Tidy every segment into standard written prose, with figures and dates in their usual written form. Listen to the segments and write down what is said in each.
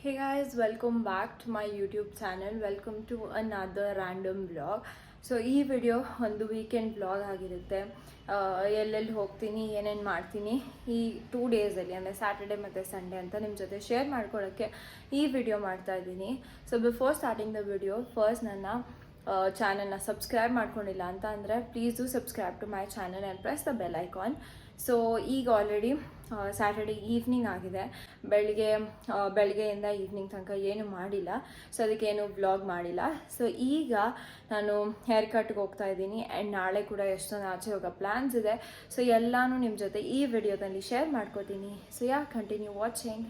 Hey guys, welcome back to my YouTube channel. Welcome to another random vlog. So ಈ video ಒಂದು weekend vlog ಆಗಿರುತ್ತೆ. ಎಲ್ಲೆಲ್ಲಿ ಹೋಗ್ತೀನಿ, ಏನೇನು ಮಾಡ್ತೀನಿ ಈ 2 ಡೇಸಲ್ಲಿ, ಅಂದರೆ ಸ್ಯಾಟರ್ಡೆ ಮತ್ತು ಸಂಡೇ ಅಂತ ನಿಮ್ಮ ಜೊತೆ ಶೇರ್ ಮಾಡ್ಕೊಳ್ಳೋಕ್ಕೆ ಈ ವಿಡಿಯೋ ಮಾಡ್ತಾ ಇದ್ದೀನಿ. So before starting the video, first ನನ್ನ ಚಾನಲ್ನ ಸಬ್ಸ್ಕ್ರೈಬ್ ಮಾಡ್ಕೊಂಡಿಲ್ಲ ಅಂತ ಅಂದರೆ please do subscribe to my channel and press the bell icon. So ಈಗ ಆಲ್ರೆಡಿ ಸ್ಯಾಟರ್ಡೆ ಈವ್ನಿಂಗ್ ಆಗಿದೆ. ಬೆಳಗ್ಗೆಯಿಂದ ಈವ್ನಿಂಗ್ ತನಕ ಏನು ಮಾಡಿಲ್ಲ, ಸೊ ಅದಕ್ಕೇನು ವ್ಲಾಗ್ ಮಾಡಿಲ್ಲ. ಸೊ ಈಗ ನಾನು ಹೇರ್ ಕಟ್ಗೆ ಹೋಗ್ತಾ ಇದ್ದೀನಿ ಆ್ಯಂಡ್ ನಾಳೆ ಕೂಡ ಎಷ್ಟೊಂದು ಆಚೆ ಹೋಗೋ ಪ್ಲ್ಯಾನ್ಸ್ ಇದೆ. ಸೊ ಎಲ್ಲನೂ ನಿಮ್ಮ ಜೊತೆ ಈ ವಿಡಿಯೋದಲ್ಲಿ ಶೇರ್ ಮಾಡ್ಕೋತೀನಿ. So continue watching.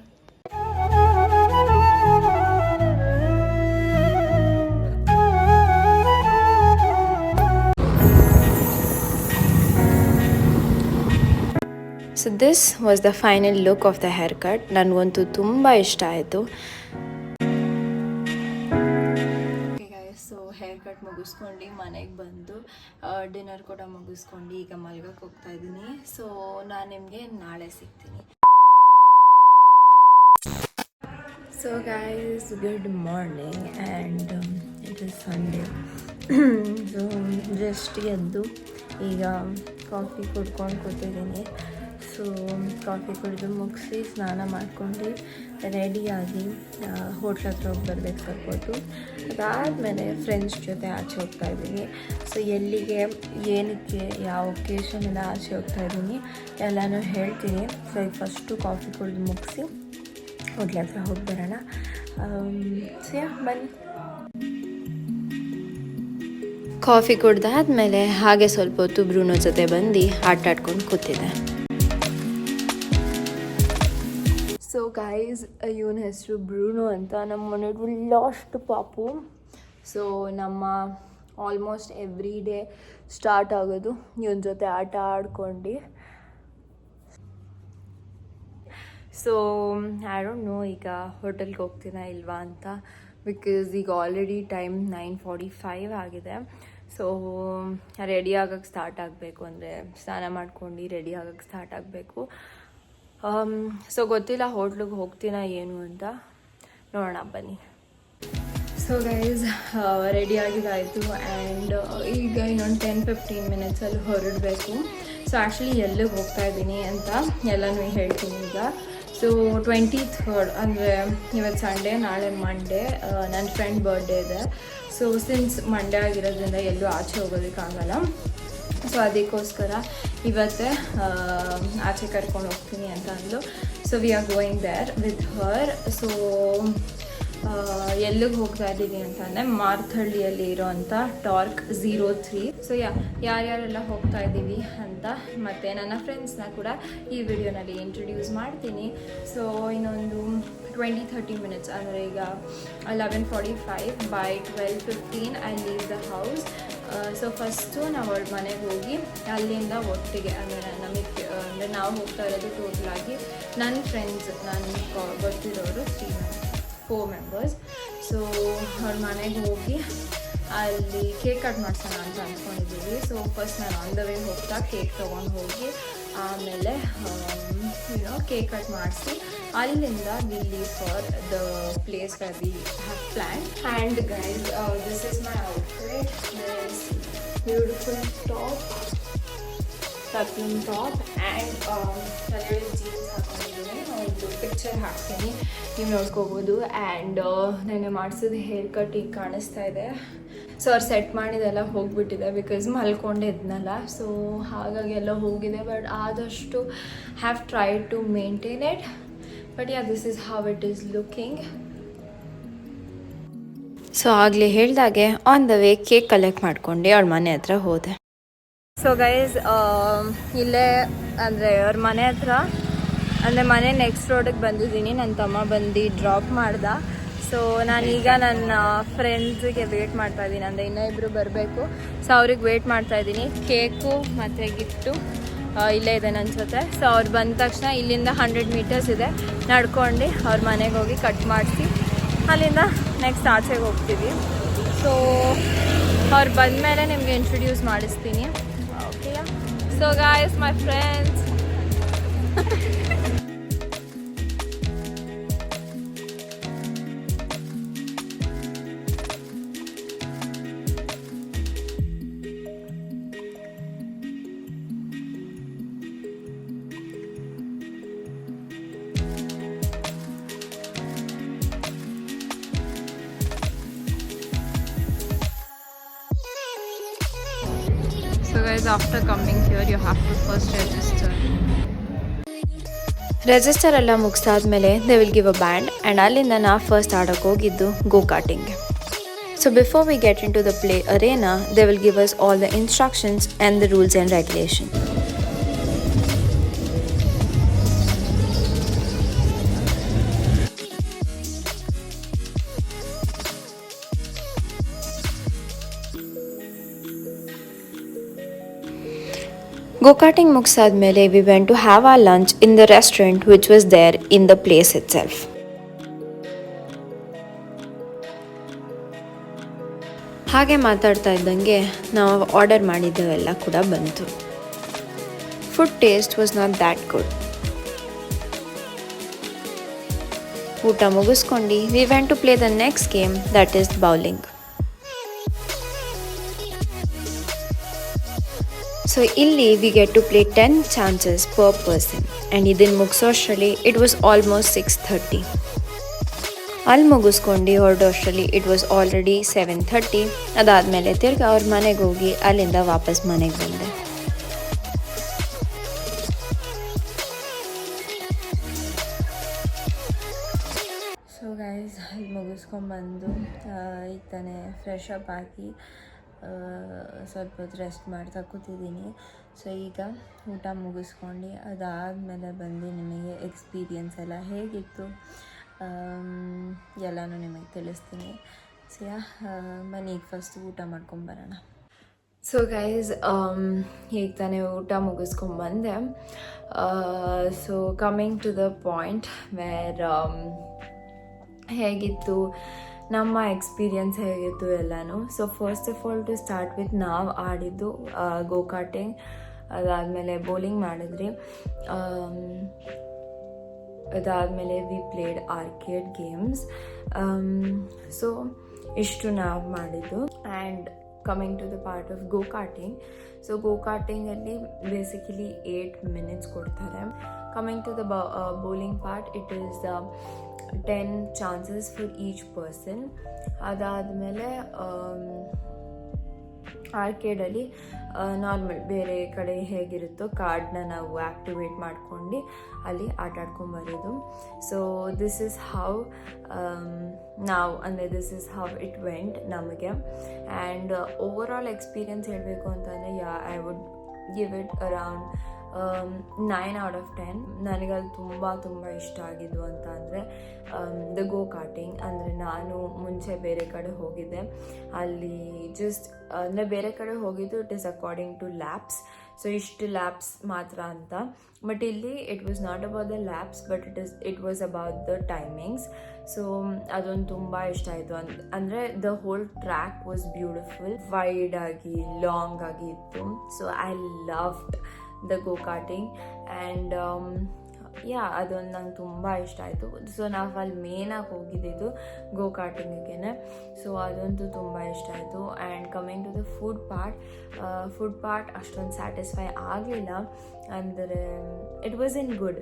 So this was the final look of the hair cut. ನನಗಂತೂ ತುಂಬ ಇಷ್ಟ ಆಯಿತು. ಸೊ ಹೇರ್ ಕಟ್ ಮುಗಿಸ್ಕೊಂಡು ಮನೆಗೆ ಬಂದು ಡಿನ್ನರ್ ಕೂಡ ಮುಗಿಸ್ಕೊಂಡು ಈಗ ಮಲ್ಗಕ್ಕೆ ಹೋಗ್ತಾ ಇದ್ದೀನಿ. ಸೊ ನಾನು ನಿಮಗೆ ನಾಳೆ ಸಿಗ್ತೀನಿ. So guys, good morning and it is Sunday. So just ಎದ್ದು ಈಗ ಕಾಫಿ ಕುಡ್ಕೊಂಡು ಕೂತಿದ್ದೀನಿ. ಸೊ ಕಾಫಿ ಕುಡಿದು ಮುಗಿಸಿ ಸ್ನಾನ ಮಾಡ್ಕೊಂಡು ರೆಡಿಯಾಗಿ ಹೋಟ್ಲ್ ಹತ್ರ ಹೋಗಿ ಬರ್ಬೇಕು ಸ್ವಲ್ಪ ಹೊತ್ತು. ಅದಾದಮೇಲೆ ಫ್ರೆಂಡ್ಸ್ ಜೊತೆ ಆಚೆ ಹೋಗ್ತಾ ಇದ್ದೀನಿ. ಸೊ ಎಲ್ಲಿಗೆ, ಏನಕ್ಕೆ, ಯಾವ ಒಕೇಶನಿಂದ ಆಚೆ ಹೋಗ್ತಾ ಇದ್ದೀನಿ ಎಲ್ಲನೂ ಹೇಳ್ತೀನಿ. ಸೊ ಈಗ ಫಸ್ಟು ಕಾಫಿ ಕುಡಿದು ಮುಗಿಸಿ ಹೋಟ್ಲ್ ಹತ್ರ ಹೋಗಿ ಬರೋಣ. ಸೊ ಬನ್ನಿ. ಕಾಫಿ ಕುಡ್ದಾದ್ಮೇಲೆ ಹಾಗೆ ಸ್ವಲ್ಪ ಹೊತ್ತು ಬ್ರೂನೋ ಜೊತೆ ಬಂದು ಆಟ ಆಡ್ಕೊಂಡು ಕೂತಿದ್ದೆ. ಸೊ ಗೈಸ್, ಇವನ ಹೆಸರು ಬ್ರೂನೋ ಅಂತ. ನಮ್ಮ ಮನೆಯವರು ಲಾಸ್ಟ್ ಪಾಪು. ಸೊ ನಮ್ಮ ಆಲ್ಮೋಸ್ಟ್ ಎವ್ರಿ ಡೇ ಸ್ಟಾರ್ಟ್ ಆಗೋದು ಇವನ ಜೊತೆ ಆಟ ಆಡ್ಕೊಂಡು. ಸೊ ಐ ಡೋಂಟ್ ನೋ ಈಗ ಹೋಟೆಲ್ಗೆ ಹೋಗ್ತೀನಾ ಇಲ್ವಾ ಅಂತ, ಬಿಕಾಸ್ ಈಗ ಆಲ್ರೆಡಿ ಟೈಮ್ 9:45 ಆಗಿದೆ. ಸೊ ರೆಡಿ ಆಗೋಕ್ಕೆ ಸ್ಟಾರ್ಟ್ ಆಗಬೇಕು, ಅಂದರೆ ಸ್ನಾನ ಮಾಡ್ಕೊಂಡು ರೆಡಿ ಆಗೋಕ್ಕೆ ಸ್ಟಾರ್ಟ್ ಆಗಬೇಕು. ಸೊ ಗೊತ್ತಿಲ್ಲ ಹೋಟ್ಲಿಗೆ ಹೋಗ್ತೀನಾ ಏನು ಅಂತ, ನೋಡೋಣ ಬನ್ನಿ. ಸೊ ಗೈಸ್, ರೆಡಿ ಆಗಿದ್ದಾಯಿತು ಆ್ಯಂಡ್ ಈಗ ಇನ್ನೊಂದು 10-15 ಮಿನಿಟ್ಸಲ್ಲಿ ಹೊರಡಬೇಕು. ಸೊ ಆ್ಯಕ್ಚುಲಿ ಎಲ್ಲಿಗೆ ಹೋಗ್ತಾ ಇದ್ದೀನಿ ಅಂತ ಎಲ್ಲನೂ ಹೇಳ್ತೀನಿ ಈಗ. ಸೊ 23rd, ಅಂದರೆ ಇವತ್ತು ಸಂಡೇ, ನಾಳೆ ಮಂಡೇ, ನನ್ನ ಫ್ರೆಂಡ್ ಬರ್ಡೇ ಇದೆ. ಸೊ ಸಿನ್ಸ್ ಮಂಡೇ ಆಗಿರೋದ್ರಿಂದ ಎಲ್ಲೂ ಆಚೆ ಹೋಗೋದಕ್ಕಾಗಲ್ಲ. ಸೊ ಅದಕ್ಕೋಸ್ಕರ ಇವತ್ತೇ ಆಚೆ ಕರ್ಕೊಂಡು ಹೋಗ್ತೀನಿ ಅಂತ ಅಂದು. So we are going there with her. So ಎಲ್ಲಿಗೆ ಹೋಗ್ತಾ ಇದ್ದೀವಿ ಅಂತಂದರೆ ಮಾರ್ಥಹಳ್ಳಿಯಲ್ಲಿ ಇರೋವಂಥ ಟಾರ್ಕ್ 03. ಸೊ ಯಾರ್ಯಾರೆಲ್ಲ ಹೋಗ್ತಾ ಇದ್ದೀವಿ ಅಂತ ಮತ್ತು ನನ್ನ ಫ್ರೆಂಡ್ಸ್ನ ಕೂಡ ಈ ವಿಡಿಯೋನಲ್ಲಿ ಇಂಟ್ರೊಡ್ಯೂಸ್ ಮಾಡ್ತೀನಿ. ಸೊ ಇನ್ನೊಂದು 20-30 ಮಿನಿಟ್ಸ್, ಅಂದರೆ ಈಗ 11:45, by 12:15 I leave the house. So first ನಾವು ಅವಳ ಮನೆಗೆ ಹೋಗಿ ಅಲ್ಲಿಂದ ಒಟ್ಟಿಗೆ, ಅಂದರೆ ಅಂದರೆ ನಾವು ಹೋಗ್ತಾ ಇರೋದು ಟೋಟಲಾಗಿ ನನ್ನ ಫ್ರೆಂಡ್ಸ್, ನನಗೆ ಗೊತ್ತಿರೋರು 4 ಮೆಂಬರ್ಸ್. ಸೊ ಅವ್ರ ಮನೆಗೆ ಹೋಗಿ ಅಲ್ಲಿ ಕೇಕ್ ಕಟ್ ಮಾಡ್ಸೋಣ ಅಂತ ಅಂದ್ಕೊಂಡಿದ್ದೀವಿ. ಸೊ ಫಸ್ಟ್ ನಾನು ಆನ್ ದ ವೇ ಹೋಗ್ತಾ ಕೇಕ್ ತೊಗೊಂಡು ಹೋಗಿ ಆಮೇಲೆ ಕೇಕ್ ಕಟ್ ಮಾಡಿಸಿ ಅಲ್ಲಿಂದ we leave for the place where we have plan. And guys, this is my outfit. This beautiful top, peplum top and jeans ಹಾಕೊಂಡಿದ್ದೀನಿ. ಒಂದು ಪಿಕ್ಚರ್ ಹಾಕ್ತೀನಿ, ನೀವು ನೋಡ್ಕೋಬೋದು. ಆ್ಯಂಡ್ ನೆನ್ನೆ ಮಾಡಿಸಿದ ಹೇರ್ ಕಟ್ ಈಗ ಕಾಣಿಸ್ತಾ ಇದೆ. ಸೊ ಅವ್ರು ಸೆಟ್ ಮಾಡಿದೆಲ್ಲ ಹೋಗಿಬಿಟ್ಟಿದೆ, ಬಿಕಾಸ್ ಮಲ್ಕೊಂಡೆ ಇದ್ನಲ್ಲ. ಸೊ ಹಾಗಾಗಿ ಎಲ್ಲ ಹೋಗಿದೆ. ಬಟ್ ಆದಷ್ಟು have tried to maintain it. But this is how it is looking. So ಆಗಲೇ ಹೇಳ್ದಾಗೆ on the way cake collect ಮಾಡ್ಕೊಂಡು ಅವ್ರ ಮನೆ ಹತ್ರ ಹೋದೆ. ಸೊ ಗೈಸ್, ಇಲ್ಲೇ ಅಂದರೆ ಅವ್ರ ಮನೆ ಹತ್ರ, ಅಂದರೆ ಮನೆ ನೆಕ್ಸ್ಟ್ ರೋಡಿಗೆ ಬಂದಿದ್ದೀನಿ. ನನ್ನ ತಮ್ಮ ಬಂದು ಡ್ರಾಪ್ ಮಾಡ್ದ. ಸೊ ನಾನೀಗ ನನ್ನ ಫ್ರೆಂಡ್ಸಿಗೆ ವೇಟ್ ಮಾಡ್ತಾಯಿದ್ದೀನಿ, ಅಂದರೆ ಇನ್ನೂ ಇಬ್ಬರು ಬರಬೇಕು. ಸೊ ಅವ್ರಿಗೆ ವೇಟ್ ಮಾಡ್ತಾಯಿದ್ದೀನಿ. ಕೇಕು ಮತ್ತು ಗಿಫ್ಟು ಇಲ್ಲೇ ಇದೆ ನನ್ನ ಜೊತೆ. ಸೊ ಅವ್ರು ಬಂದ ತಕ್ಷಣ ಇಲ್ಲಿಂದ 100 ಮೀಟರ್ಸ್ ಇದೆ, ನಡ್ಕೊಂಡು ಅವ್ರ ಮನೆಗೆ ಹೋಗಿ ಕಟ್ ಮಾಡಿಸಿ ಅಲ್ಲಿಂದ ನೆಕ್ಸ್ಟ್ ಆಚೆಗೆ ಹೋಗ್ತೀವಿ. ಸೊ ಅವ್ರು ಬಂದಮೇಲೆ ನಿಮಗೆ ಇಂಟ್ರೊಡ್ಯೂಸ್ ಮಾಡಿಸ್ತೀನಿ. Okay, so guys, my friends. So guys, after coming here, you have to first register. Register ಎಲ್ಲ ಮುಗಿಸಾದ್ಮೇಲೆ they will give a band and ಅಲ್ಲಿಂದ ನಾ ಫಸ್ಟ್ ಆಡೋಕ್ಕೆ ಹೋಗಿದ್ದು ಗೋ ಕಾರ್ಟಿಂಗ್ಗೆ. So before we get into the play arena they will give us all the instructions and the rules and regulation. Go-karting ಮುಗಿಸಾದ್ಮೇಲೆ we went to have our lunch in the restaurant which was there in the place itself. ಹಾಗೆ ಮಾತಾಡ್ತಾ ಇದ್ದಂಗೆ ನಾವು order ಮಾಡಿದ್ದೆಲ್ಲ ಕೂಡ ಬಂತು. Food taste was not that good. ಊಟ ಮುಗಿಸ್ಕೊಂಡು we went to play the next game, that is bowling. So ಇಲ್ಲಿ we get to play 10 chances per person and ಇದನ್ನು ಮುಗಿಸೋಷ್ಟರಲ್ಲಿ ಇಟ್ ವಾಸ್ ಆಲ್ಮೋಸ್ಟ್ 6:30. ಅಲ್ಲಿ ಮುಗಿಸ್ಕೊಂಡು ಹೊರಡೋಷ್ಟರಲ್ಲಿ ಇಟ್ ವಾಸ್ ಆಲ್ರೆಡಿ 7:30. ಅದಾದಮೇಲೆ ತಿರ್ಗಿ ಅವ್ರ ಮನೆಗೆ ಹೋಗಿ ಅಲ್ಲಿಂದ ವಾಪಸ್ ಮನೆಗೆ ಬಂದೆ. ಸೊ ಗೈಸ್ ಅಲ್ಲಿ ಮುಗಿಸ್ಕೊಂಡ್ಬಂದು ಈಗ ತಾನೇ ಫ್ರೆಶ್ ಅಪ್ ಆಗಿ ಸ್ವಲ್ಪ ಹೊತ್ತು ರೆಸ್ಟ್ ಮಾಡ್ತಾ ಕೂತಿದ್ದೀನಿ. ಸೊ ಈಗ ಊಟ ಮುಗಿಸ್ಕೊಂಡು ಅದಾದಮೇಲೆ ಬಂದು ನಿಮಗೆ ಎಕ್ಸ್ಪೀರಿಯನ್ಸ್ ಎಲ್ಲ ಹೇಗಿತ್ತು ಎಲ್ಲನೂ ನಿಮಗೆ ತಿಳಿಸ್ತೀನಿ. ಸೊ ಮನೆಗೆ ಫಸ್ಟ್ ಊಟ ಮಾಡ್ಕೊಂಬರೋಣ. ಸೊ ಗೈಸ್ ಈಗ ತಾನೇ ಊಟ ಮುಗಿಸ್ಕೊಂಬಂದೆ. So coming to the point where ಹೇಗಿತ್ತು ನಮ್ಮ ಎಕ್ಸ್ಪೀರಿಯನ್ಸ್ ಹೇಗಿತ್ತು ಎಲ್ಲನೂ. So first of all to start with ನಾವು ಆಡಿದ್ದು ಗೋ ಕಾರ್ಟಿಂಗ್, ಅದಾದಮೇಲೆ ಬೌಲಿಂಗ್ ಮಾಡಿದ್ರಿ, ಅದಾದಮೇಲೆ we played arcade games. So ಇಷ್ಟು ನಾವು ಮಾಡಿದ್ದು. And coming to the part of go karting. So go ಕಾರ್ಟಿಂಗಲ್ಲಿ ಬೇಸಿಕಲಿ 8 minutes ಕೊಡ್ತಾರೆ. Coming to the bowling part, it is 10 chances for each person. ಅದಾದಮೇಲೆ ಆರ್ಕೇಡಲ್ಲಿ ನಾರ್ಮಲ್ ಬೇರೆ ಕಡೆ ಹೇಗಿರುತ್ತೋ ಕಾರ್ಡ್ನ ನಾವು ಆ್ಯಕ್ಟಿವೇಟ್ ಮಾಡ್ಕೊಂಡು ಅಲ್ಲಿ ಆಟ ಆಡ್ಕೊಂಬರೋದು. ಸೊ ದಿಸ್ ಈಸ್ ಹೌ ನಾವು ಅಂದರೆ this is how it went ನಮಗೆ. ಆ್ಯಂಡ್ ಓವರ್ ಆಲ್ ಎಕ್ಸ್ಪೀರಿಯನ್ಸ್ ಹೇಳಬೇಕು ಅಂತಂದರೆ I would give it around 9 out of 10. ನನಗಲ್ಲಿ ತುಂಬ ಇಷ್ಟ ಆಗಿದ್ದು ಅಂತ ಅಂದರೆ ದ ಗೋ ಕಾರ್ಟಿಂಗ್. ಅಂದರೆ ನಾನು ಮುಂಚೆ ಬೇರೆ ಕಡೆ ಹೋಗಿದ್ದೆ, ಅಲ್ಲಿ ಜಸ್ಟ್ ಅಂದರೆ ಬೇರೆ ಕಡೆ ಹೋಗಿದ್ದು it is according to labs. So ಇಷ್ಟು ಲ್ಯಾಬ್ಸ್ ಮಾತ್ರ ಅಂತ. ಬಟ್ ಇಲ್ಲಿ it was not about the labs but it was about the timings. So ಅದೊಂದು ತುಂಬ ಇಷ್ಟ ಆಯಿತು. ಅಂದರೆ the whole track was beautiful, wide ಆಗಿ ಲಾಂಗ್ ಆಗಿ ಇತ್ತು. So I loved the go karting and ಅದೊಂದು ನಂಗೆ ತುಂಬ ಇಷ್ಟ ಆಯಿತು. ಸೊ ನಾವು ಅಲ್ಲಿ ಮೇನಾಗಿ ಹೋಗಿದ್ದಿದ್ದು ಗೋ ಕಾರ್ಟಿಂಗಿಗೆ. ಸೊ ಅದಂತೂ ತುಂಬ ಇಷ್ಟ ಆಯಿತು. And coming to the food part ಅಷ್ಟೊಂದು ಸ್ಯಾಟಿಸ್ಫೈ ಆಗಲಿಲ್ಲ, ಅಂದರೆ it was in good.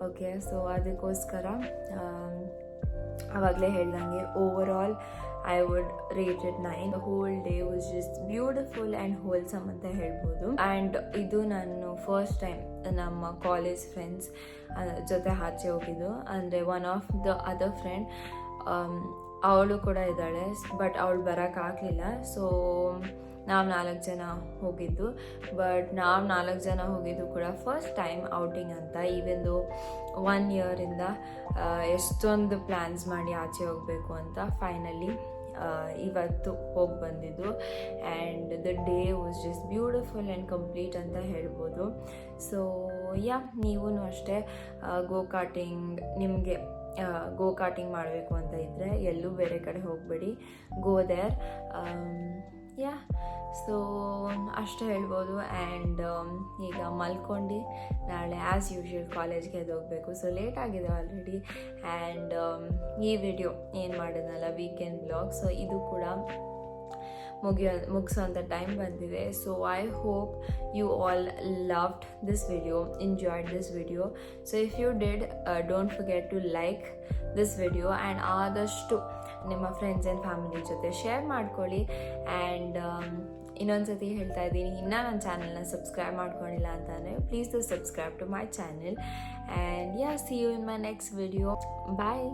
Okay, so ಅದಕ್ಕೋಸ್ಕರ ಆವಾಗಲೇ ಹೇಳ್ದಂಗೆ over all I would rate it 9. The whole day was just beautiful and wholesome ಅಂತ ಹೇಳ್ಬೋದು. ಆ್ಯಂಡ್ ಇದು ನಾನು ಫಸ್ಟ್ ಟೈಮ್ ನಮ್ಮ ಕಾಲೇಜ್ ಫ್ರೆಂಡ್ಸ್ ಜೊತೆ ಆಚೆ ಹೋಗಿದ್ದು. ಅಂದರೆ one of the other friend ಅವಳು ಕೂಡ ಇದ್ದಾಳೆ, ಬಟ್ ಅವಳು ಬರೋಕ್ಕಾಗಲಿಲ್ಲ. ಸೊ ನಾವು 4 ಜನ ಹೋಗಿದ್ದು. ಬಟ್ ನಾವು 4 ಜನ ಹೋಗಿದ್ದು ಕೂಡ ಫಸ್ಟ್ ಟೈಮ್ ಔಟಿಂಗ್ ಅಂತ. ಈವೆಂದು 1 yearಯಿಂದ ಎಷ್ಟೊಂದು ಪ್ಲ್ಯಾನ್ಸ್ ಮಾಡಿ ಆಚೆ ಹೋಗಬೇಕು ಅಂತ ಫೈನಲಿ ಇವತ್ತು ಹೋಗಿ ಬಂದಿದ್ದು. And the day was just beautiful and complete ಅಂತ ಹೇಳ್ಬೋದು. ಸೊ ನೀವೂ ಅಷ್ಟೇ ಗೋ ಕಾರ್ಟಿಂಗ್ ಮಾಡಬೇಕು ಅಂತ ಇದ್ದರೆ ಎಲ್ಲೂ ಬೇರೆ ಕಡೆ ಹೋಗಬೇಡಿ, ಗೋ ದೇರ್. ಸೊ ಅಷ್ಟೇ ಹೇಳ್ಬೋದು. ಆ್ಯಂಡ್ ಈಗ ಮಲ್ಕೊಂಡು ನಾಳೆ ಆ್ಯಸ್ ಯೂಶ್ವಲ್ ಕಾಲೇಜ್ಗೆ ಎದ್ದೋಗಬೇಕು. ಸೊ ಲೇಟ್ ಆಗಿದೆ ಆಲ್ರೆಡಿ. ಆ್ಯಂಡ್ ಈ ವಿಡಿಯೋ ಏನು ಮಾಡಿದ್ನಲ್ಲ ವೀಕೆಂಡ್ ಬ್ಲಾಗ್, ಸೊ ಇದು ಕೂಡ ಮುಗಿಸೋಂಥ ಟೈಮ್ ಬಂದಿದೆ. So I hope you all loved this video, enjoyed this video. So if you did, don't forget to like this video and ಆದಷ್ಟು ನಿಮ್ಮ ಫ್ರೆಂಡ್ಸ್ ಆ್ಯಂಡ್ ಫ್ಯಾಮಿಲಿ ಜೊತೆ ಶೇರ್ ಮಾಡ್ಕೊಳ್ಳಿ. ಆ್ಯಂಡ್ ಇನ್ನೊಂದ್ಸತಿ ಹೇಳ್ತಾ ಇದ್ದೀನಿ, ಇನ್ನೂ ನನ್ನ ಚಾನಲ್ನ ಸಬ್ಸ್ಕ್ರೈಬ್ ಮಾಡ್ಕೊಂಡಿಲ್ಲ ಅಂತಂದರೆ please do subscribe to my channel. And yeah, C you in my next video. Bye.